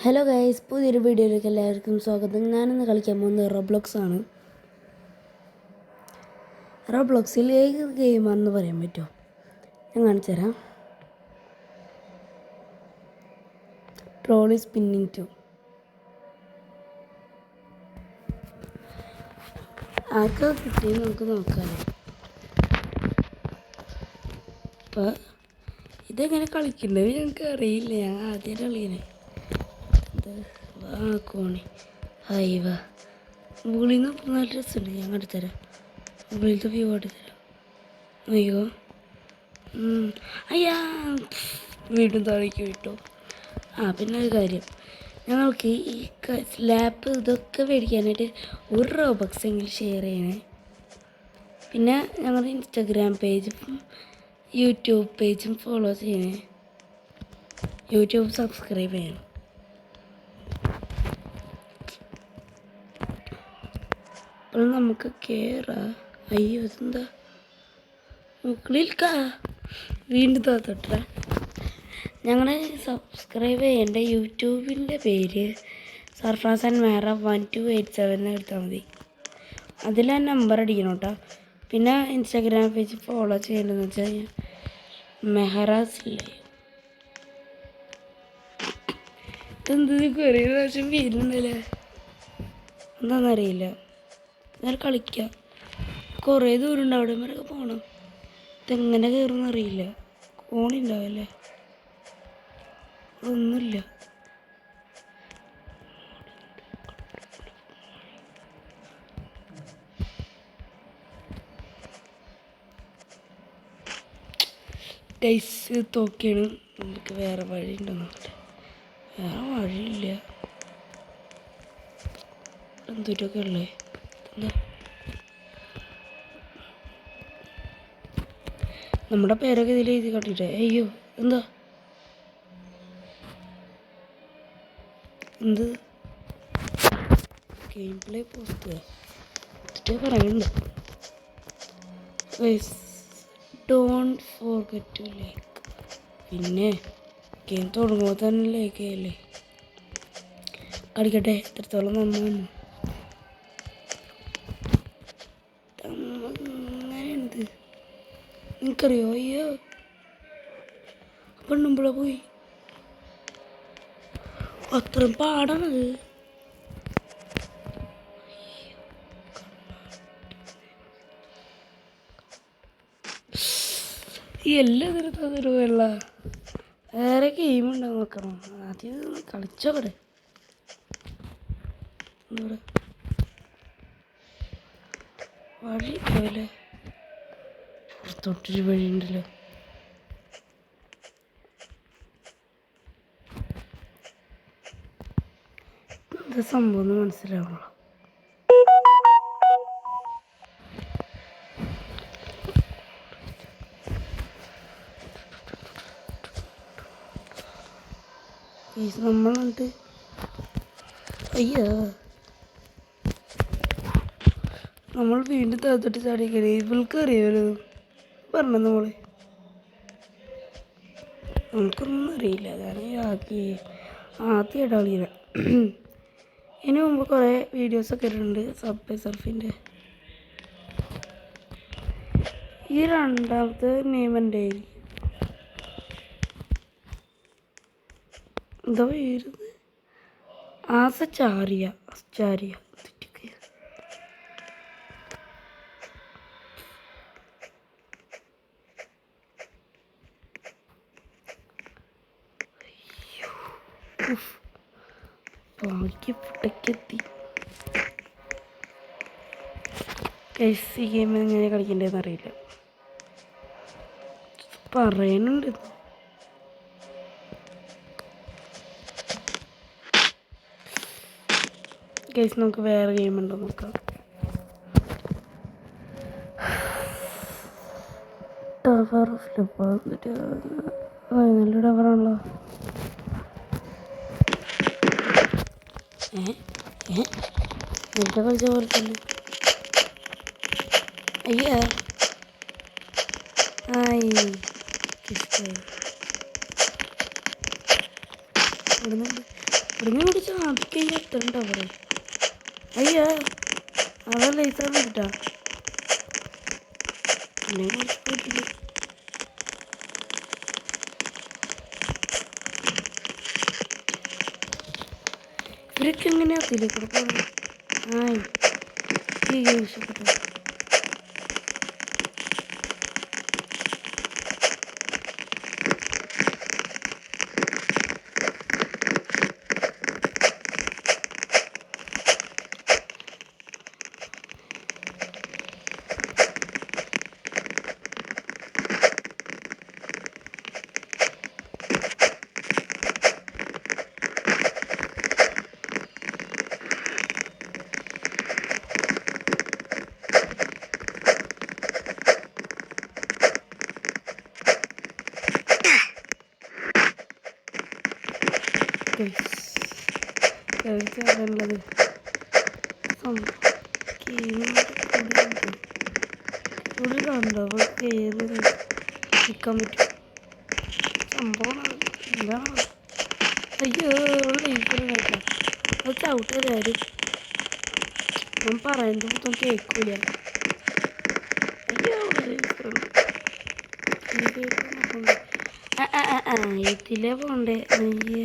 Hello guys, പുതിയൊരു വീഡിയോയിലേക്ക് എല്ലാവർക്കും സ്വാഗതം. ഞാനിന്ന് കളിക്കാൻ പോകുന്നത് റോബ്ലോക്സ് ആണ്. റോബ്ലോക്സിൽ ഏത് ഗെയിമാണെന്ന് പറയാൻ പറ്റുമോ? ഞാൻ കാണിച്ചു തരാം. Trolley spinning 2. ആർക്കാ കിട്ടിയെന്ന് നമുക്ക് നോക്കാമല്ലോ. അപ്പോൾ ഇതെങ്ങനെ കളിക്കേണ്ടത് ഞങ്ങൾക്ക് അറിയില്ല. ഞാൻ ആദ്യം കളിക്കണേ. കോണി ഹൈവ മുകളിൽ നിന്ന് നല്ല രസമുണ്ട്. ഞാൻ കാണിച്ചുതരാം. മുകളിലത്തെ വ്യൂ കാണിച്ചുതരാം. അയ്യോ അയ്യാ വീണ്ടും താഴേക്ക് വിട്ടു. പിന്നെ ഒരു കാര്യം, ഞങ്ങൾക്ക് ഈ സ്ലാപ്പ് ഇതൊക്കെ മേടിക്കാനായിട്ട് ഒരു റോബക്സ് എങ്കിലും ഷെയർ ചെയ്യണേ. പിന്നെ ഞങ്ങളുടെ ഇൻസ്റ്റാഗ്രാം പേജും യൂട്യൂബ് പേജും ഫോളോ ചെയ്യണേ. യൂട്യൂബ് സബ്സ്ക്രൈബ് ചെയ്യണം. അപ്പോൾ നമുക്ക് കയറാം. അയ്യോ ഇതെന്താ മുകളിൽക്കാ വീണ്ടും തോട്ട. ഞങ്ങളെ സബ്സ്ക്രൈബ് ചെയ്യേണ്ട യൂട്യൂബിൻ്റെ പേര് സർഫാസ് ആൻഡ് മേറ 1287 എടുത്താൽ മതി. അതിൽ ആ നമ്പർ അടിക്കണം കേട്ടോ. പിന്നെ ഇൻസ്റ്റാഗ്രാം പേജ് ഫോളോ ചെയ്യേണ്ടതെന്ന് വെച്ച് കഴിഞ്ഞാൽ മെഹറാസ് ഇല്ലേ. ഇതെന്ത് കുറേ പ്രാവശ്യം വരുന്നുണ്ടല്ലേ, എന്താണെന്നറിയില്ല. ഞാൻ കളിക്കാം. കുറേ ദൂരം ഉണ്ട്, അവിടെ വരെയൊക്കെ പോകണം. ഇതെങ്ങനെ കയറുമെന്ന് അറിയില്ല. കോണിണ്ടാവല്ലേ, ഒന്നുമില്ല. ഗൈസ് തോക്കിയാണ്. നമുക്ക് വേറെ വഴി ഉണ്ടെന്നോട്ടെ. വേറെ വഴിയില്ല. എന്തൊക്കെ ഉള്ളേ. എന്താ നമ്മുടെ പേരൊക്കെ ഇതിൽ എഴുതി കാട്ടിട്ടെ. അയ്യോ എന്താ എന്ത് ഗെയിം പ്ലേ പോസ്റ്റ് എന്നിട്ടേ പറയുന്നുണ്ട്. Don't forget to like. പിന്നെ ഗെയിം തുടങ്ങുമ്പോൾ തന്നെ ലൈക്ക് ചെയ്യല്ലേ. കളിക്കട്ടെ എത്രത്തോളം നന്നാണ്. അങ്ങനെയുണ്ട് നിനക്കറിയോ? അയ്യോ പെണ്ണുമ്പഴ പോയി. അത്രയും പാടാണത്. എല്ലാം തരുമല്ല. വേറെ ഗെയിമുണ്ടോ നോക്കണം. ആദ്യം കളിച്ചോടെ. വഴി പോലെ പുറത്തോട്ടൊരു വഴിയുണ്ടല്ലോ. എന്താ സംഭവം എന്ന് മനസ്സിലാവുള്ളൂ. നമ്മൾ കണ്ട് അയ്യോ നമ്മൾ വീണ്ടും താത്തോട്ട് ചാടിക്കണേ. ഇവൾക്ക് അറിയാമല്ലോ പറഞ്ഞത് മോളെ. നമുക്കൊന്നും അറിയില്ല. അതാണ് ആദ്യമായിട്ട് കളിയില്ല. ഇതിനു മുമ്പ് കുറേ വീഡിയോസൊക്കെ ഇട്ടിട്ടുണ്ട് സബ്വേ സർഫിൻ്റെ. ഈ രണ്ടാമത്തെ നെയിം എൻ്റെ ആയിരിക്കും. എന്താ പേരുന്നത്? ആസ്ചാരിയ. ബാക്കി പുട്ടക്കെത്തി. ഈ ഗെയിം എങ്ങനെ കളിക്കേണ്ടതെന്ന് അറിയില്ല. പറയുന്നുണ്ട്. ഗൈസ് നമുക്ക് വേറെ ഗെയിം ഉണ്ടോ നോക്കാം. ടവർ ഫ്ലിപ്പ് നല്ല ടവറാണല്ലോ. നേരത്തെ കളിച്ച പോലെ തന്നെ. അയ്യാ ഇവിടുന്നുണ്ട്. ഇവിടുന്ന് പിടിച്ച് ആദ്യം എത്തണ്ട അവിടെ. അയ്യാ അതാ ലൈസർ കിട്ടാ അല്ലെങ്കിൽ കുറച്ച് പോയിട്ടില്ല. ഇവരൊക്കെ എങ്ങനെയാ അതിലേ കൂടെ പോകുന്നത്? ആയി ഇഷ്ടപ്പെട്ടു. കഴിക്കാറുള്ളത് കണ്ടോ കയറി നിൽക്കാൻ പറ്റും സംഭവം എന്താണ്? അയ്യോ ലൈസർ കഴിക്കാം. അത് ചവിട്ട കാര്യം ഞാൻ പറയുന്നത് മൊത്തം കേൾക്കൂല. അയ്യോ ലൈസർ ഇതിലേ പോണ്ടേ? അയ്യേ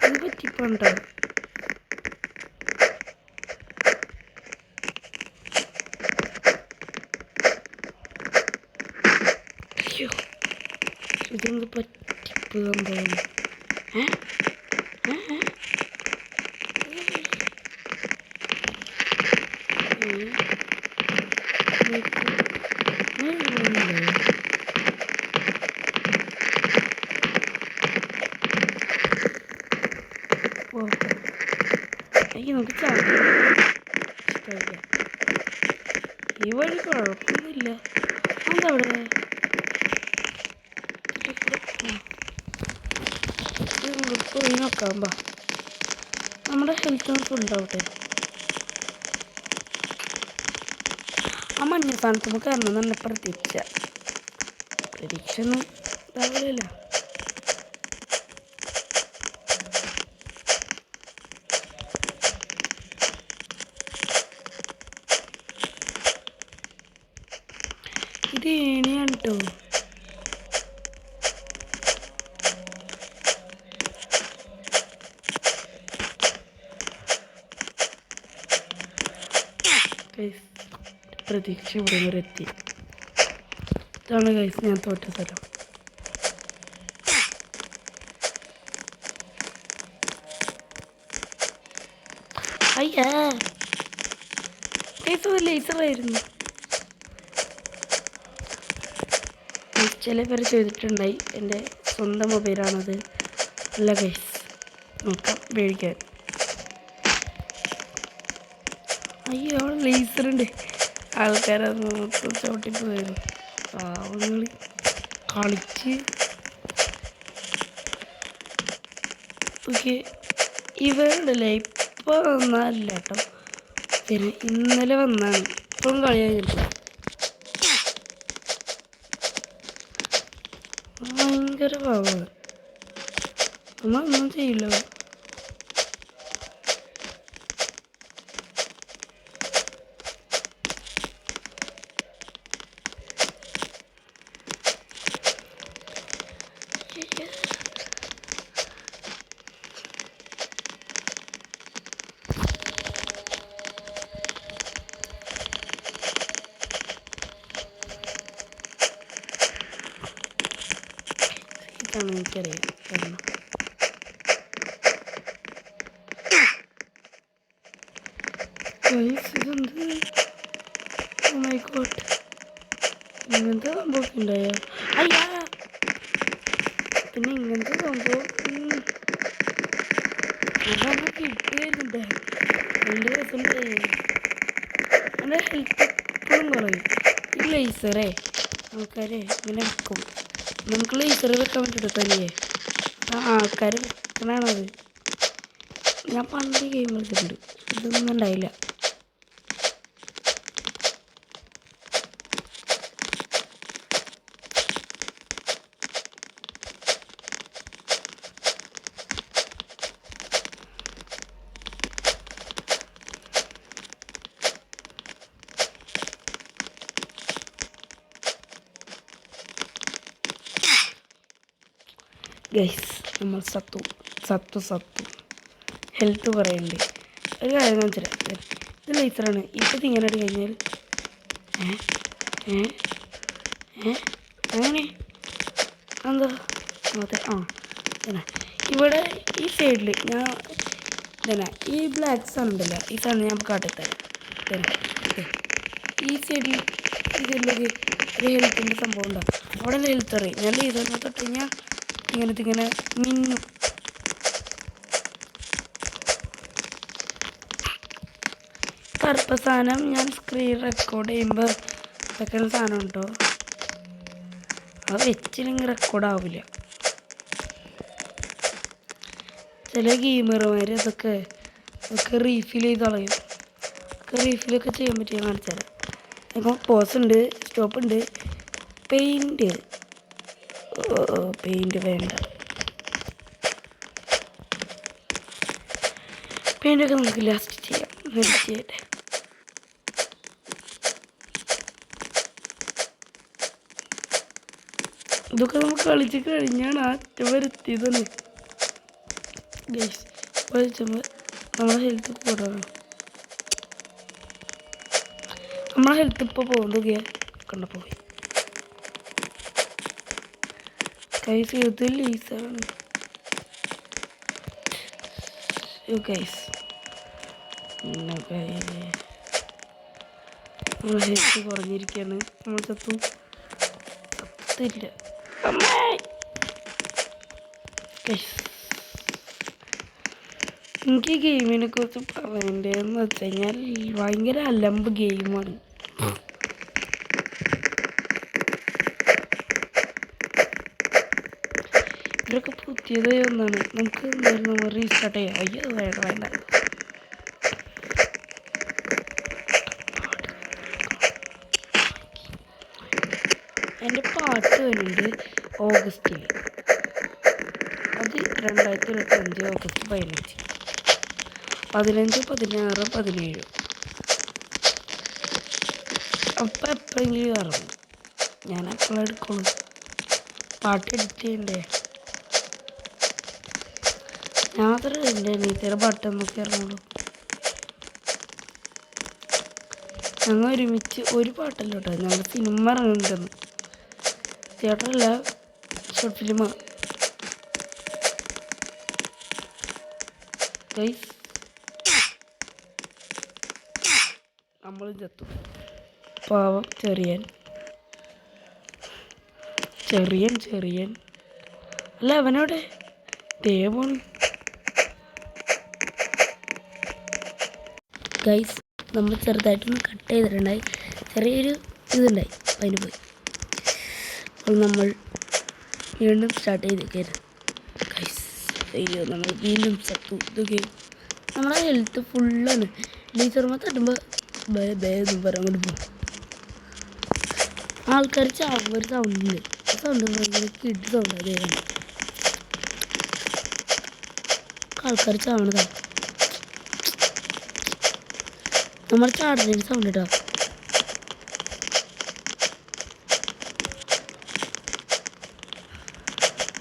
ഇത് പറ്റിപ്പോണ്ടോ? അയ്യോ ഇതൊന്ന് പറ്റിപ്പോകാൻ പോകുന്നു. എനിക്ക് നമുക്ക് ഇഷ്ടമില്ല. ഈ വഴി കുഴപ്പമൊന്നുമില്ല. എന്താ അവിടെ പോയി നോക്കാം. നമ്മുടെ ഹെൽത്ത് ഫുള്ളാവട്ടെ. ആ മഞ്ഞ സ്ഥാനത്ത് നമുക്ക് കയറണം നല്ല പ്രതീക്ഷ ഒന്നും ഉണ്ടാവില്ല. ഇത് ഏണിയാണ് കേട്ടോ. പ്രതീക്ഷ ഇവിടെ വരെ എത്തി. ഇതാണ് ഗൈസ് ഞാൻ തോറ്റ സ്ഥലം. അയ്യാ ഗൈസ് ലേസറായിരുന്നു. ചില പേര് ചെയ്തിട്ടുണ്ടായി. എൻ്റെ സ്വന്തം മൊബൈലാണത്. അല്ല ഗൈസ് നോക്കാം മേടിക്കാൻ. അയ്യോ അവിടെ ലേസറുണ്ട്. ആൾക്കാരത് മൊത്തം ചവിട്ടിപ്പോയിരുന്നു. പാവങ്ങൾ കളിച്ച്. ഓക്കെ ഇവരുണ്ടല്ലേ ഇപ്പോൾ വന്നതല്ല കേട്ടോ. പിന്നെ ഇന്നലെ വന്നാണ്. ഇപ്പം കളിയായിരുന്നു. ഭയങ്കര പാവമാണ്. നമ്മളൊന്നും ചെയ്യില്ല. ഇതാണ് എനിക്കറിയാം. കാരണം ഇതെന്ത് മൈക്കോട്ടെ ഇങ്ങനത്തെ സംഭവമൊക്കെ ഉണ്ടായോ? അയ്യാ പിന്നെ ഇങ്ങനത്തെ സംഭവം അതൊക്കെ കിട്ടുകയുണ്ട്. രണ്ട് രസമുണ്ടായി. എൻ്റെ ഹെൽത്ത് എപ്പോഴും കുറയും. ഈ ലേസറേ ആൾക്കാരെ ഇങ്ങനെ വെക്കും. നമുക്ക് ലേസർ വെക്കാൻ പറ്റുമോ തനിയെ? ആൾക്കാർ വെക്കണത്. ഞാൻ പണ്ട് ഗെയിം കളിച്ചിട്ടുണ്ട്. ഇതൊന്നും ഉണ്ടായില്ല. ഗൈസ് നമ്മൾ സത്തു സത്തു സത്തു ഹെൽത്ത് പറയണ്ടേ ഒരു കാര്യം കാണിച്ചില്ല. ഇത് ലേസറാണ്. ഇപ്പം ഇങ്ങനെ ഇട്ട് കഴിഞ്ഞാൽ അങ്ങനെ എന്താ അതെ ഇവിടെ ഈ സൈഡിൽ ഞാൻ ഈ ബ്ലാക്ക് സാധനം ഉണ്ടല്ലോ, ഈ സാധനം ഞാൻ കാട്ടിത്തരാം. ഈ സൈഡിൽ ഇതിലൊക്കെ ഒരു ഹെൽത്തിൻ്റെ സംഭവം ഉണ്ടാവും. അവിടെ ഹെൽത്ത് അറിയും. ഞാൻ ലേസറിനെ തൊട്ട് കഴിഞ്ഞാൽ ഇങ്ങനെ മിന്നും. കറുത്ത സാധനം ഞാൻ സ്ക്രീൻ റെക്കോർഡ് ചെയ്യുമ്പോൾ വെക്കുന്ന സാധനം ഉണ്ടോ, അത് വെച്ചില്ലെങ്കിൽ റെക്കോർഡ് ആവില്ല. ചില ഗെയിമർമാർ അതൊക്കെ റീഫിൽ ചെയ്ത് കളയും. റീഫിലൊക്കെ ചെയ്യാൻ പറ്റിയ കാണിച്ചു തരാം. ഇപ്പോൾ പോസ് ഉണ്ട്, സ്റ്റോപ്പ് ഉണ്ട്, പെയിൻറ്റ് വേണ്ട. പെയിൻ്റൊക്കെ നമുക്ക് ലാസ്റ്റ് ചെയ്യാം. ചെയ്യട്ടെ. ഇതൊക്കെ നമുക്ക് കളിച്ച് കഴിഞ്ഞാണ് അറ്റം വരുത്തിയതാണ് ഗൈസ്. വലിച്ചുമ്പോൾ നമ്മളെ ഹെൽത്ത് കൂടണം. നമ്മളെ ഹെൽത്ത് ഇപ്പോൾ പോകുന്നത് കണ്ടപ്പോൾ ഗൈസ്. ഇത് ലീസാണ് ഗൈസ്. നമ്മളെ ഹെൽത്ത് കുറഞ്ഞിരിക്കുകയാണ്. നമ്മൾ സത്തില്ല. എനിക്ക് ഗെയിമിനെ കുറിച്ച് പറയേണ്ടതെന്ന് വെച്ച് കഴിഞ്ഞാൽ ഭയങ്കര അലമ്പ് ഗെയിമാണ്. ഇവരൊക്കെ പുതിയതായി ഒന്നാണ്. നമുക്ക് എന്തായാലും റീസ്റ്റാർട്ട് ചെയ്യാം. അയ്യോ വേണ്ട. എൻ്റെ പാട്ട് വരുന്നുണ്ട് ഓഗസ്റ്റിൽ. അത് 2025 ഓഗസ്റ്റ് 15, 15, 16, 17. അപ്പം എപ്പോഴെങ്കിലും ഇറങ്ങും. ഞാൻ എപ്പോഴും എടുക്കുള്ളൂ. പാട്ട് എഡിറ്റ് ചെയ്യണ്ടേ. ഞാൻ മാത്രമേ എൻ്റെ അനിയത്തിയുടെ പാട്ടൊന്നൊക്കെ ഇറങ്ങുള്ളൂ. ഞങ്ങൾ ഒരുമിച്ച് ഒരു പാട്ടല്ല കേട്ടോ, ഞങ്ങൾ സിനിമ ഇറങ്ങുന്നുണ്ടെന്ന്. തിയേറ്ററല്ല, ഷോർട്ട് ഫിലിമാണ് ഗൈസ്. നമ്മൾ ചത്തു. പാവം ചെറിയൻ അല്ല, അവനോടെ ദേവോണ് ഗൈസ്. നമ്മൾ ചെറുതായിട്ടൊന്ന് കട്ട് ചെയ്തിട്ടുണ്ടായി. ചെറിയൊരു ഇതുണ്ടായി, അതിന് പോയി. അപ്പോൾ നമ്മൾ വീണ്ടും സ്റ്റാർട്ട് ചെയ്തേക്കായിരുന്നു ഗൈസ്. അയ്യോ, നമ്മൾ വീണ്ടും ചത്തു. ഇതൊക്കെ നമ്മളെ ഹെൽത്ത് ഫുള്ളാണ്. ടീച്ചർമാർ തട്ടുമ്പോൾ എന്നും അങ്ങോട്ട് പോകും. ആൾക്കാർ ചാവുമ്പോൾ ഒരു സൗണ്ട് ഭയങ്കര കിഡ് സൗണ്ട്. അതേതാണ് ആൾക്കാർ ചാവണതാണ്. നമ്മൾ ചാടുന്നതിന് സൗണ്ട് ഇട്ടാ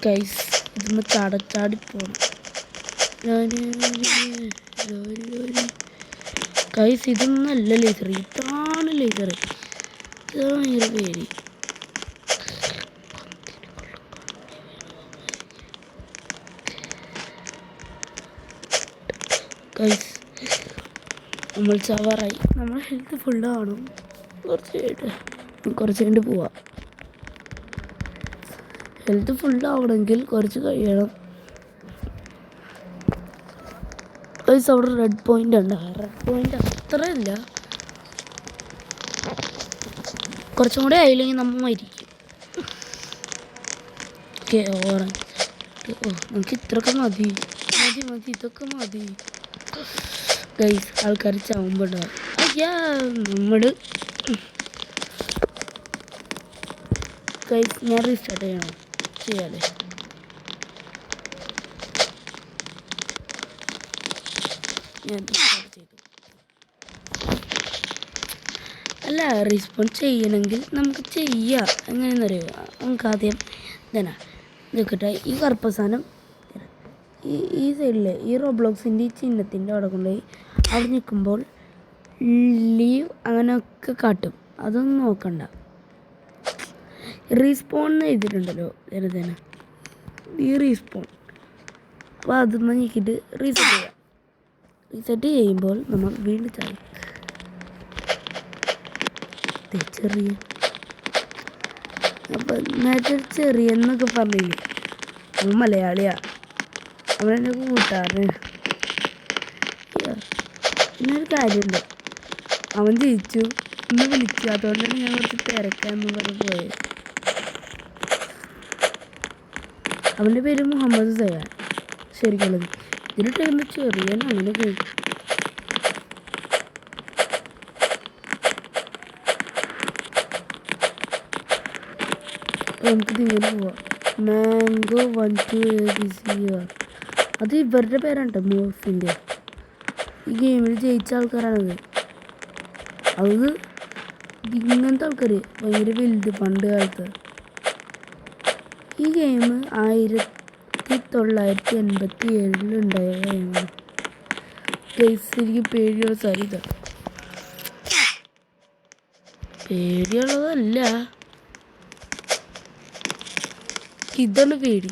ഗൈസ്. ഇതുമ്പോൾ ചാടിപ്പോണം ഗൈസ്. ഇതൊന്നല്ല ലേസർ, ഇതാണ് ലേസർ. ഇതാണ് ഈ പേര് ഗൈസ്. നമ്മൾ ചവറായി. നമ്മൾ ഹെൽത്ത് ഫുള്ളാവണം. കുറച്ച് കഴിഞ്ഞിട്ട് പോവാം. ഹെൽത്ത് ഫുള്ളാവണമെങ്കിൽ കുറച്ച് കഴിയണം ഗൈസ്. അവിടെ റെഡ് പോയിൻ്റ് ഉണ്ട്. റെഡ് പോയിൻ്റ് അത്രയില്ല, കുറച്ചും കൂടെ ആയില്ലെങ്കിൽ നമ്മൾ മരിക്കും. ഓക്കെ, നമുക്ക് ഇത്രയൊക്കെ മതി. ഇതൊക്കെ മതി ഗൈസ്. ആൾക്കാർ ചാവുമ്പോൾ അയ്യാ നമ്മൾ ഗൈസ്. ഞാൻ റീസ്റ്റാർട്ട് ചെയ്യാതെ ഞാൻ റീസ്റ്റാർട്ട് ചെയ്തു. അല്ല, റെസ്പോണ്ട് ചെയ്യണമെങ്കിൽ നമുക്ക് ചെയ്യാം. എങ്ങനെയെന്ന് അറിയുമോ? നമുക്ക് ആദ്യം നിൽക്കട്ടെ. ഈ കറുത്ത സാധനം ഈ സൈഡിലെ ഈ റോബ്ലോക്സിൻ്റെ ഈ ചിഹ്നത്തിൻ്റെ അവിടെ കൊണ്ടുപോയി അവിടെ നിൽക്കുമ്പോൾ ലീവ് അങ്ങനെയൊക്കെ കാട്ടും. അതൊന്നും നോക്കണ്ട. റീസ്പോൺ എന്ന് എഴുതിയിട്ടുണ്ടല്ലോ വെറുതെ ഈ റീസ്പോൺ. അപ്പോൾ അതൊന്ന് നീക്കിയിട്ട് റീസെറ്റ് ചെയ്യാം. റീസെറ്റ് ചെയ്യുമ്പോൾ നമ്മൾ വീണ്ടും ചാടും. ചെറിയ അപ്പം നേരത്തെ ചെറിയെന്നൊക്കെ പറഞ്ഞില്ലേ, അവൻ മലയാളിയാ, അവനെൻ്റെ കൂട്ടുകാരൻ. പിന്നൊരു കാര്യമുണ്ട്, അവൻ ജയിച്ചു ഇന്ന് വിളിച്ചു, അതുകൊണ്ടാണ് ഞാൻ കുറച്ച് തിരക്കാന്ന് പറഞ്ഞ് പോയത്. അവൻ്റെ പേര് മുഹമ്മദ് സയാൻ ശരിക്കുള്ളത്. ഇതിലിട്ട് ചെറിയൻ അങ്ങനെ പോയി. നമുക്ക് ഇങ്ങനെ പോവാം. മാംഗോ 1 2 അത് ഇവരുടെ പേരാണ് മോർഫിൻ്റെ. ഈ ഗെയിമിൽ ജയിച്ച ആൾക്കാരാണത്. അത് ഇങ്ങനത്തെ ആൾക്കാർ ഭയങ്കര വലുത് പണ്ട് കാലത്ത്. ഈ ഗെയിം 1987 ഉണ്ടായ ഗെയിമാണ്. എനിക്ക് പേടിയുള്ള സാരി ഇതാണ്. പേടിയുള്ളതല്ല, ഇതാണ് പേടി.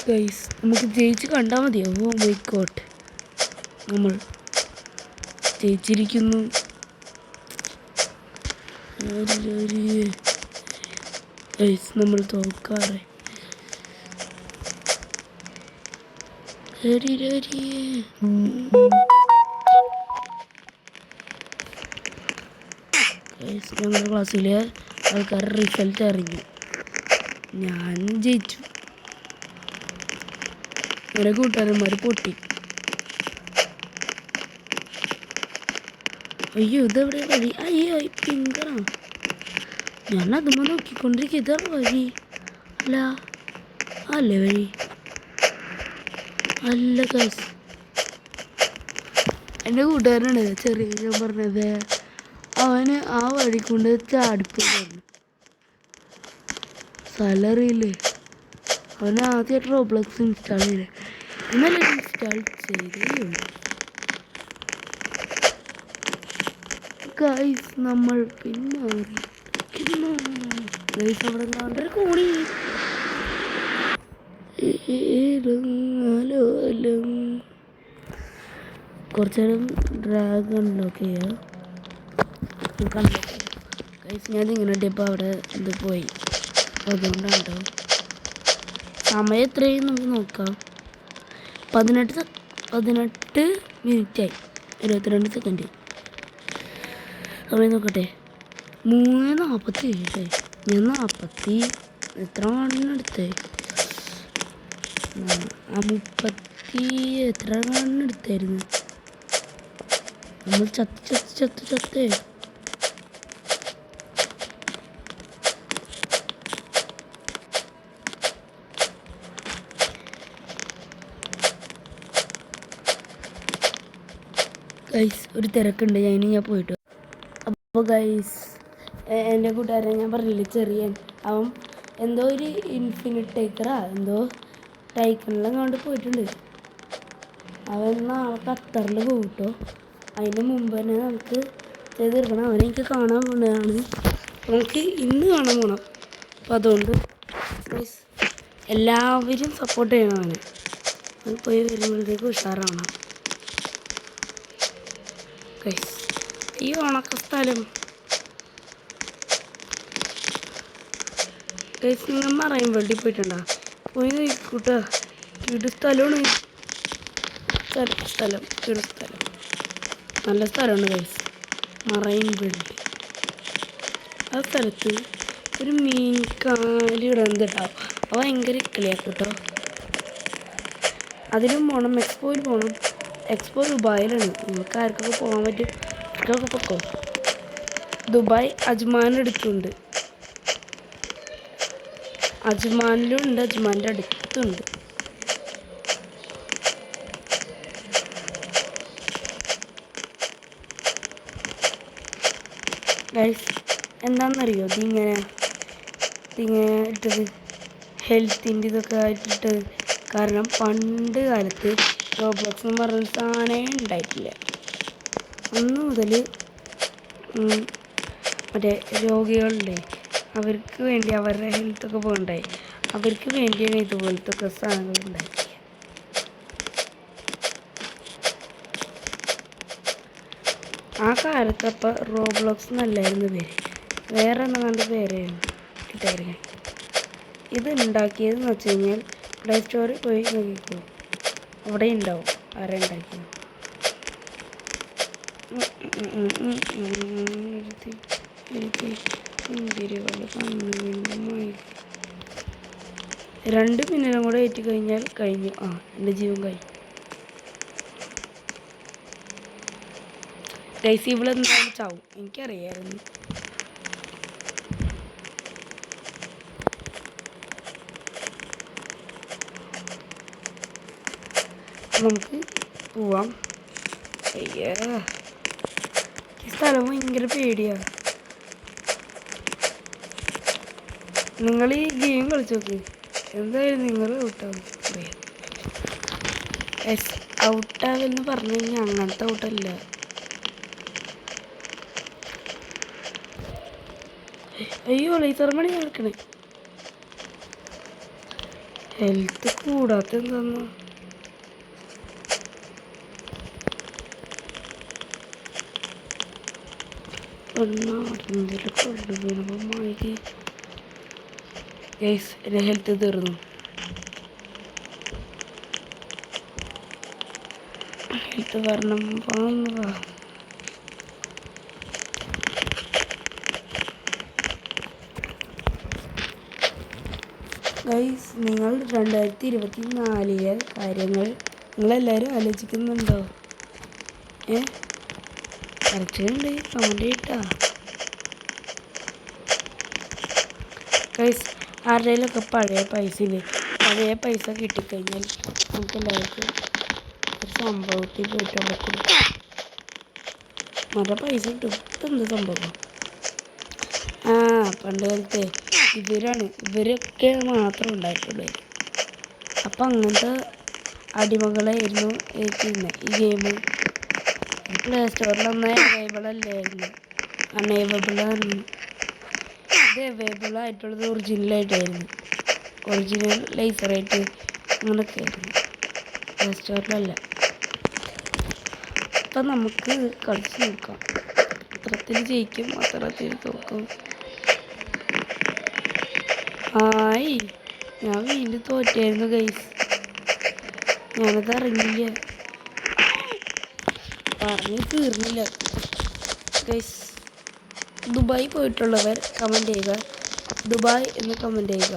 ഗൈസ് നമുക്ക് ജയിച്ച് കണ്ടാൽ മതിയോ? ഓ മൈ ഗോഡ്, നമ്മൾ ജയിച്ചിരിക്കുന്നു. ഗൈസ് നമ്മൾ തോൽക്കാറ്. ഞങ്ങളുടെ ക്ലാസ്സിലെ ആൾക്കാരുടെ റിസൾട്ട് അറിഞ്ഞു. ഞാൻ ജയിച്ചു. എൻ്റെ കൂട്ടുകാരന്മാർ പൊട്ടി. അയ്യോ ഇതെവിടെ വഴി? അയ്യോ പിങ്കറാ. ഞാൻ അതുമ്പോൾ നോക്കിക്കൊണ്ടിരിക്കുക. ഇതാണ് വഴി അല്ല അല്ലേ വഴി അല്ല ഗൈസ്. എൻ്റെ കൂട്ടുകാരനാണ് ചെറിയ ഞാൻ പറഞ്ഞത്. അവന് ആ വഴി കൊണ്ട് ചാടിപ്പോയി. സ്ഥലറിയില്ലേ. അവന് ആദ്യമായിട്ട് റോബ്ലോക്സ് ഇൻസ്റ്റാൾ ചെയ്തേ. ഇന്നലെ ഇൻസ്റ്റാൾ ചെയ്തേയുള്ളൂ. ഗൈസ് നമ്മൾ പിന്മാറി. ഗൈസ് അവിടെ കണ്ടൊരു കോണി. കുറച്ച് നേരം ഡ്രാഗ് അൺലോക്ക് ചെയ്യാം. ഗൈസ് ഞാനിങ്ങനെ ഇട്ടപ്പോൾ അവിടെ ഇത് പോയി. അതുകൊണ്ടാണ് കേട്ടോ. സമയം എത്രയും നമുക്ക് നോക്കാം. 18 മിനിറ്റായി 22 സെക്കൻഡ്. സമയം നോക്കട്ടെ. 3:47. ഞാൻ 40 എത്ര കാണുന്നെടുത്തേ? 30 എത്ര കാണുന്നെടുത്തായിരുന്നു? നമ്മൾ ചത്തേ. ഗൈസ് ഒരു തിരക്കുണ്ട്, ഞാൻ പോയിട്ട്. അപ്പോൾ ഗൈസ് എൻ്റെ കൂട്ടുകാരൻ ഞാൻ പറഞ്ഞില്ലേ ചെറിയൻ, അവൻ എന്തോ ഒരു ഇൻഫിനിറ്റ് ടൈക്കറാ എന്തോ ടൈക്കറിലെല്ലാം കൊണ്ട് പോയിട്ടുണ്ട്. അവൻ നാളെ ഖത്തറിൽ പോകും കേട്ടോ. അതിന് മുമ്പ് തന്നെ നമുക്ക് ചെയ്ത് തീർക്കണം. അവനെനിക്ക് കാണാൻ പോകുന്നതാണ്. നമുക്ക് ഇന്ന് കാണാൻ പോകണം. അപ്പം അതുകൊണ്ട് ഗൈസ് എല്ലാവരും സപ്പോർട്ട് ചെയ്യണം അവന്. അവൻ പോയി വരുമ്പോഴത്തേക്ക് ഉഷാറാവണം ഗൈസ്. ഈ ഉണക്ക സ്ഥലം ഗൈസ് നിങ്ങൾ മറൈൻ വേൾഡിൽ പോയിട്ടുണ്ടോ? പോയി നോക്കൂട്ടാ. വീട് സ്ഥലമാണ്. സ്ഥലം നല്ല സ്ഥലമാണ് ഗൈസ്. മറൈൻ വേൾഡ് ആ സ്ഥലത്ത് ഒരു മീൻ കാലിടുന്നത് ഉണ്ടാവും. അത് ഭയങ്കര ഇക്കളിയാക്കും കേട്ടോ. അതിനും പോകണം, എക്സ്പോയിൽ പോകണം. എക്സ്പോ ദുബായിലാണ്. നിങ്ങൾക്ക് ആർക്കൊക്കെ പോകാൻ പറ്റും അവർക്കൊക്കെ പൊക്കോ. ദുബായ് അജ്മാനെടുത്തുണ്ട്. അജ്മാനിലും ഉണ്ട്, അജ്മാൻ്റെ അടുത്തുണ്ട്. ഗൈസ് എന്താണെന്നറിയോ ഇതിങ്ങനെ ഇട്ടത് ഹെൽത്തിൻ്റെ ഇതൊക്കെ ആയിട്ടിട്ടത്. കാരണം പണ്ട് കാലത്ത് റോബ്ലോക്സ് എന്ന് പറഞ്ഞ സാധനമേ ഉണ്ടായിട്ടില്ല. അന്ന് മുതൽ മറ്റേ രോഗികളുടെ അവർക്ക് വേണ്ടി അവരുടെ ഹെൽത്തൊക്കെ പോകണ്ടായി. അവർക്ക് വേണ്ടിയാണ് ഇതുപോലത്തെ ഒക്കെ സാധനങ്ങൾ ഉണ്ടാക്കിയത്. ആ കാലത്ത് അപ്പം റോബ്ലോക്സ് എന്നല്ലായിരുന്നു പേര്, വേറെ ഒന്നും പേരായിരുന്നു ഇട്ടായിരുന്നു. ഇത് ഉണ്ടാക്കിയതെന്ന് വെച്ച് കഴിഞ്ഞാൽ പ്ലേ സ്റ്റോറിൽ പോയി നോക്കിക്കോ, അവിടെ ഉണ്ടാവും ആരാ ഉണ്ടാക്കിയത്. രണ്ട് മിനിറ്റും കൂടെ ഏറ്റി കഴിഞ്ഞാൽ കഴിഞ്ഞു. എൻ്റെ ജീവൻ കഴിഞ്ഞു. ഗൈസ് ഇവളെന്തായാലും ചാവും, എനിക്കറിയായിരുന്നു. നമുക്ക് പോവാം. അയ്യേ, ഈ സ്ഥലം ഭയങ്കര പേടിയാണ്. നിങ്ങൾ ഈ ഗെയിം കളിച്ചു നോക്ക്, എന്തായാലും നിങ്ങൾ ഔട്ടാവും. ഔട്ടാവെന്ന് പറഞ്ഞു കഴിഞ്ഞാൽ അങ്ങനത്തെ ഔട്ടല്ല. അയ്യോ, ലേസർ മണി നടക്കണേ. ഹെൽത്ത് കൂടാത്ത എന്താന്ന് എൻ്റെ ഹെൽത്ത് തീർന്നു. ഹെൽത്ത് വരണം. ഗൈസ്, നിങ്ങൾ 2024 കാര്യങ്ങൾ നിങ്ങളെല്ലാവരും ആലോചിക്കുന്നുണ്ടോ? കുറച്ചുണ്ട് കമൻറ്റ് ചെയ്യട്ടാ. ഗൈസ്, ആരുടെയിലൊക്കെ പഴയ പൈസ കിട്ടിക്കഴിഞ്ഞാൽ നമുക്ക് എല്ലാവർക്കും ഒരു സംഭവത്തിൽ പോയിട്ട് അവിടെ കൊടുക്കും. നല്ല പൈസ കിട്ടും. ഇതെന്ത് സംഭവം? പണ്ട് കാലത്തെ ഇവരൊക്കെ മാത്രം ഉണ്ടായിട്ടുള്ളൂ. അപ്പം അങ്ങനത്തെ അടിമകളായിരുന്നു ചെയ്യുന്നത് ഈ ഗെയിം. പ്ലേ സ്റ്റോറിലൊന്നും അൺഎവൈലബിളായിരുന്നു. ഇത് അവൈലബിൾ ആയിട്ടുള്ളത് ഒറിജിനൽ ലേസറായിട്ട് അങ്ങനെയൊക്കെ ആയിരുന്നു, പ്ലേ സ്റ്റോറിലല്ല. അപ്പം നമുക്ക് കളിച്ച് നോക്കാം. അത്രത്തിൽ ജയിക്കും, അത്രത്തിൽ തോക്കും. ഞാൻ വീണ്ടും തോറ്റായിരുന്നു ഗൈസ്. ഞാനത് അറിഞ്ഞില്ല, പറഞ്ഞു തീർന്നില്ല ഗൈസ്. ദുബായ് പോയിട്ടുള്ളവർ കമൻറ്റ് ചെയ്യുക, ദുബായ് എന്ന് കമൻറ്റ് ചെയ്യുക.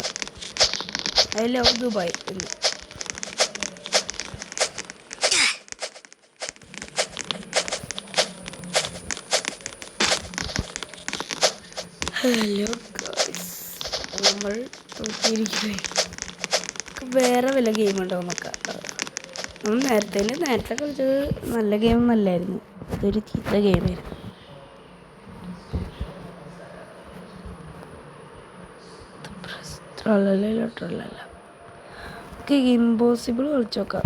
ഐ ലവ് ദുബായ് എന്ന്. ഹലോ ഗൈസ്, നമ്മൾ തോറ്റിരിക്കുകയാണ്. വേറെ വല്ല ഗെയിം ഉണ്ടോ നോക്കാം. നമ്മൾ നേരത്തെ കളിച്ചത് നല്ല ഗെയിം അല്ലായിരുന്നു, ഇതൊരു ചീത്ത ഗെയിമായിരുന്നു. നമുക്ക് ഇമ്പോസിബിൾ കളിച്ചു നോക്കാം.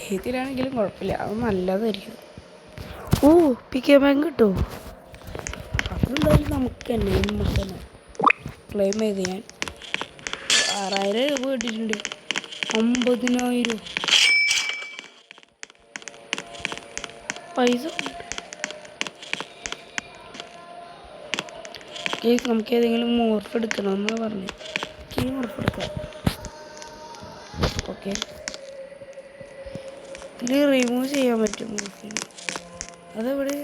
ഏതിലാണെങ്കിലും കുഴപ്പമില്ല, അത് നല്ലതായിരിക്കും. പിക്ക് ബാങ്ക് കിട്ടുമോ? അതെന്തായാലും നമുക്ക് തന്നെ ക്ലെയിം ചെയ്ത് ഞാൻ 6000 രൂപ കിട്ടിയിട്ടുണ്ട്. 50,000 പൈസ. കേസ് നമുക്ക് ഏതെങ്കിലും മോർഫ് എടുക്കണമെന്നാണ് പറഞ്ഞത്. മോർഫ് എടുക്കാം. ഓക്കെ, ഇതിൽ റിമൂവ് ചെയ്യാൻ പറ്റും മോർഫിന്. അതെവിടെ?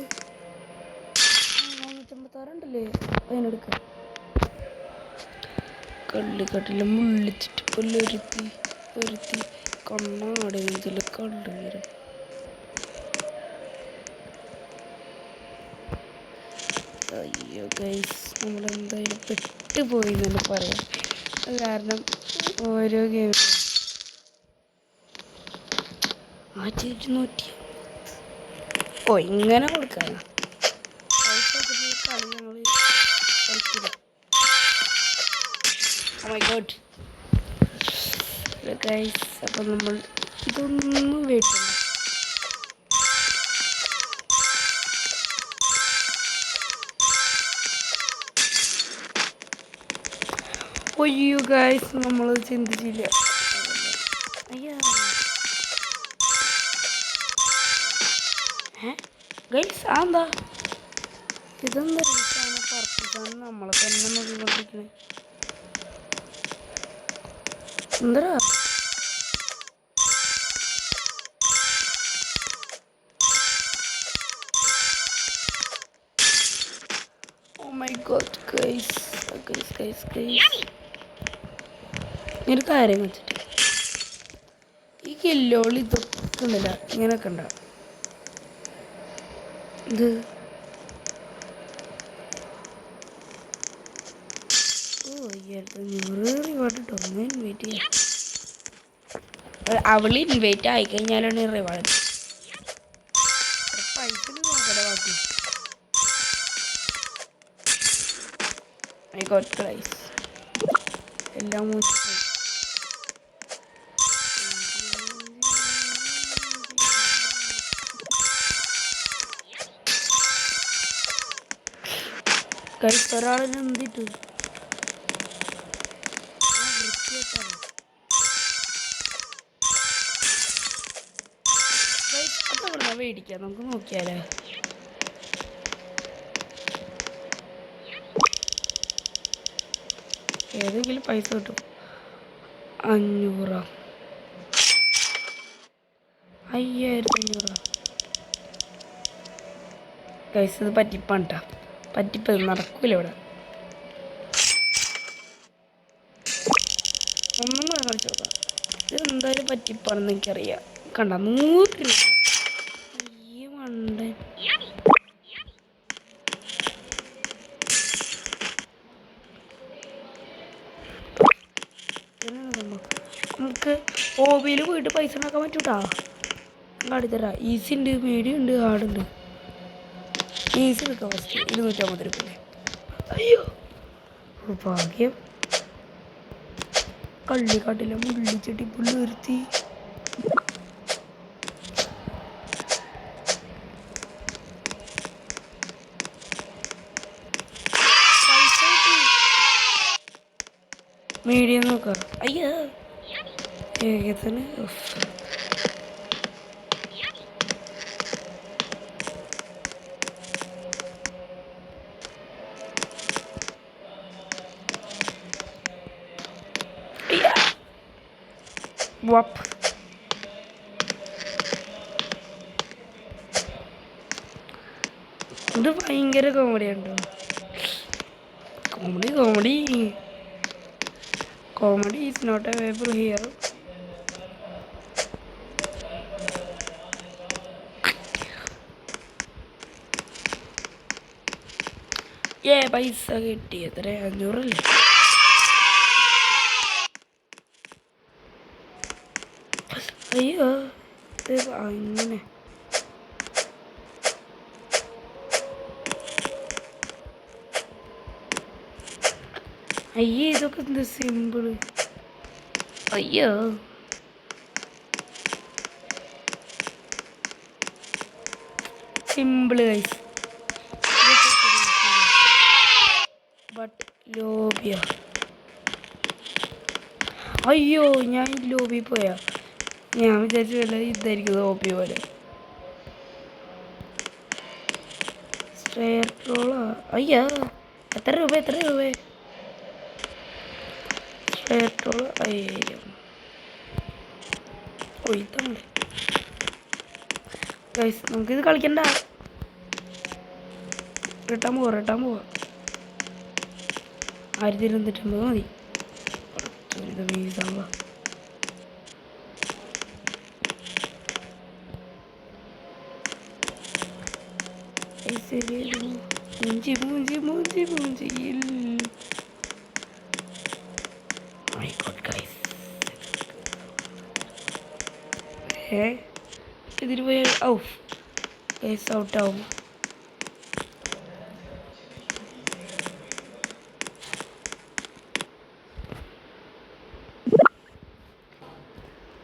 456 അതിനെടുക്കാം. കള്ളിക്കട്ടിൽ മുള്ളിച്ചിട്ട് കൊല്ലൊരുത്തി കണ്ണാടെ ഇതിൽ കള്ളു വരും. അയ്യോ ഗൈസ്, നമ്മളെന്തായാലും പെട്ടുപോയി എന്ന് തന്നെ പറയാം. കാരണം ഓരോ ഗെയിം ഇങ്ങനെ കൊടുക്കാനാ കളി ഞങ്ങൾ പറ്റില്ല. ഓ മൈ ഗോഡ് ഗൈസ്, അപ്പം നമ്മൾ ഇതൊന്നും വേണ്ടില്ല. ഒയ്യോ ഗൈസ്, നമ്മൾ ചിന്തിച്ചില്ല. അയ്യാ ഗൈസ്, എന്താ ഇതെന്താ പറപ്പിച്ചാണ് നമ്മളെ തന്നെ നോക്കിക്കൊണ്ടിരിക്കണേ? എന്താ oh my God guys, guys guys guys, ഒരു കാര്യം വെച്ചിട്ട് ഈ കില്ലോളി ഇതൊക്കെ ഉണ്ടല്ല, ഇങ്ങനെയൊക്കെ ഉണ്ടാവും. ഇത് ഓ 1500 റിവാർഡ് കിട്ടും. ഒന്ന് ഇൻവൈറ്റ് ചെയ്യാം. അവൾ ഇൻവൈറ്റ് ആയിക്കഴിഞ്ഞാലാണ് റിവാർഡ്. പൈസ നോക്കട്ടെ ബാക്കി. ഐ ഗോട്ട് പ്രൈസ് എല്ലാം ഗൈസ്. ഒരാളിന് എന്തിട്ടു അതവിടെ മേടിക്കാം, നമുക്ക് നോക്കിയാലേ. ഏതെങ്കിലും പൈസ കിട്ടും. 500, 5500. ഗൈസ്, ഇത് പറ്റിപ്പാണ് കേട്ടോ. പറ്റിപ്പ് നടക്കൂല ഇവിടെ. ഒന്നും കൂടെ കളിച്ചു നോക്കാം. ഇത് എന്തായാലും പറ്റിപ്പാണെന്ന് എനിക്കറിയാം. കണ്ട 100 രൂപ. ഈ മണ്ടൻ. നമുക്ക് ഹോബിയിൽ പോയിട്ട് പൈസ ഉണ്ടാക്കാൻ പറ്റൂട്ടാ. കാട്ടിത്തരാം. ഈസി ഉണ്ട്, മീഡിയം ഉണ്ട്, ഹാർഡ് ഉണ്ട്. ഈസി എടുക്കാം ഫസ്റ്റ്. 250 രൂപ. അയ്യോ ഭാഗ്യം. കള്ളിക്കാട്ടില്ല മുള്ളിച്ചെട്ടി പുല്ല് വരുത്തി. മീഡിയം നോക്കാം. അയ്യോ ഏകത്തിന് ഇത് ഭയങ്കര കോമഡി ഉണ്ടോ? Comedy is not available here. പൈസ കിട്ടി. എത്ര? 500 അല്ലേ? അയ്യോ അങ്ങനെ. അയ്യേ ഇതൊക്കെ എന്ത് സിമ്പിള്. അയ്യോ സിമ്പിള് ഗൈസ്. ബട്ട് ലോബിയ. അയ്യോ ഞാൻ ലോബി പോയാ. ഞാൻ വിചാരിച്ചു വല്ല ഇതായിരിക്കും ലോബി പോലെ. സ്റ്റെയർ ട്രോളാ. അയ്യോ എത്ര രൂപ? Stair troll 5000. ഓ ഇതാണ് ഗൈസ്. നമുക്കിത് കളിക്കണ്ട. റിട്ടാൻ പോവാ. 1250 മതി. ഇത് വീസാവാ. മൂഞ്ചി. ഇതിന് പോയ ഔട്ടാവും.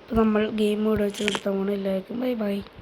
അപ്പോൾ നമ്മൾ ഗെയിം ഇവിടെ വെച്ച് നിർത്താൻ പോകണം. എല്ലാവർക്കും ബൈ ബൈ.